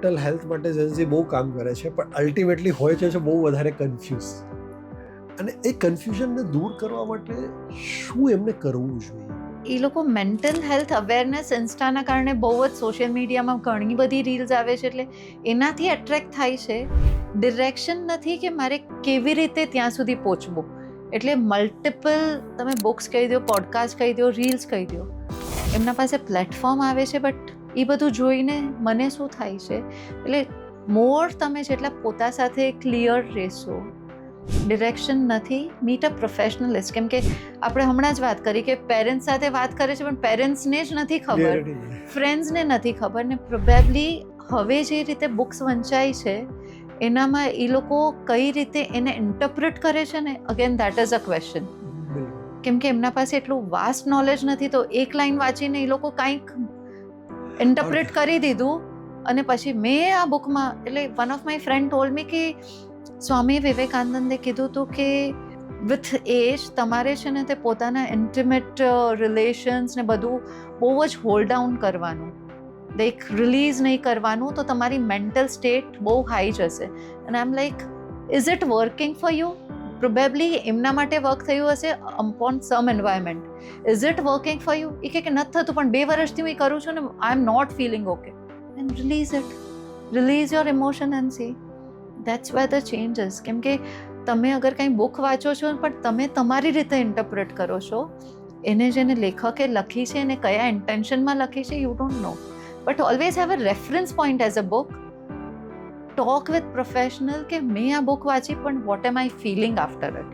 Mental health માટે Gen Z બહુ કામ કરે છે, પણ અલ્ટિમેટલી હોય છે બહુ વધારે કન્ફ્યુઝ. અને એ કન્ફ્યુઝનને દૂર કરવા માટે શું એમને કરવું જોઈએ? એ લોકો મેન્ટલ હેલ્થ અવેરનેસ ઇન્સ્ટાના કારણે બહુ જ સોશિયલ મીડિયામાં ઘણી બધી રીલ્સ આવે છે, એટલે એનાથી એટ્રેક્ટ થાય છે. ડિરેક્શન નથી કે મારે કેવી રીતે ત્યાં સુધી પહોંચવું. એટલે મલ્ટિપલ તમે બુક્સ કહી દો, પોડકાસ્ટ કહી દો, રીલ્સ કહી દો, એમના પાસે પ્લેટફોર્મ આવે છે, બટ એ બધું જોઈને મને શું થાય છે, એટલે મોર તમે જેટલા પોતા સાથે ક્લિયર રહેશો. ડિરેક્શન નથી, મીટ અ પ્રોફેશનલિસ્ટ. કેમ કે આપણે હમણાં જ વાત કરી કે પેરેન્ટ્સ સાથે વાત કરે છે, પણ પેરેન્ટ્સને જ નથી ખબર, ફ્રેન્ડ્સને નથી ખબર. ને પ્રોબેબલી હવે જે રીતે બુક્સ વંચાય છે એનામાં એ લોકો કઈ રીતે એને ઇન્ટરપ્રિટ કરે છે ને, again that is a question. કેમ કે એમના પાસે એટલું વાસ્ટ નોલેજ નથી, તો એક લાઈન વાંચીને એ લોકો કંઈક ઇન્ટરપ્રિટ કરી દીધું. અને પછી મેં આ બુકમાં, એટલે one of my friend told મી કે સ્વામી વિવેકાનંદે કીધું હતું કે વિથ એજ તમારે છે ને તે પોતાના ઇન્ટિમેટ રિલેશન્સ ને બધું બહુ જ હોલ્ડ ડાઉન કરવાનું, લાઈક રિલીઝ નહીં કરવાનું, તો તમારી મેન્ટલ સ્ટેટ બહુ હાઈ જશે. અને I am like, is it working for you? Probably એમના માટે વર્ક થયું હશે upon some environment. Is it working for you? એ કે નથી થતું, પણ 2 વર્ષથી હું એ કરું છું ને, I am not feeling okay. And release it, release your emotion and see that's where the changes. કેમ કે તમે અગર કંઈ બુક વાંચો છો પણ તમે તમારી રીતે ઇન્ટરપ્રેટ કરો છો, એને જેને લેખકે લખી છે એને કયા ઇન્ટેન્શનમાં લખી છે, you don't know. But always have a reference point as a book. Talk with professional કે મેં આ બુક વાંચી, પણ vote M I feeling after it.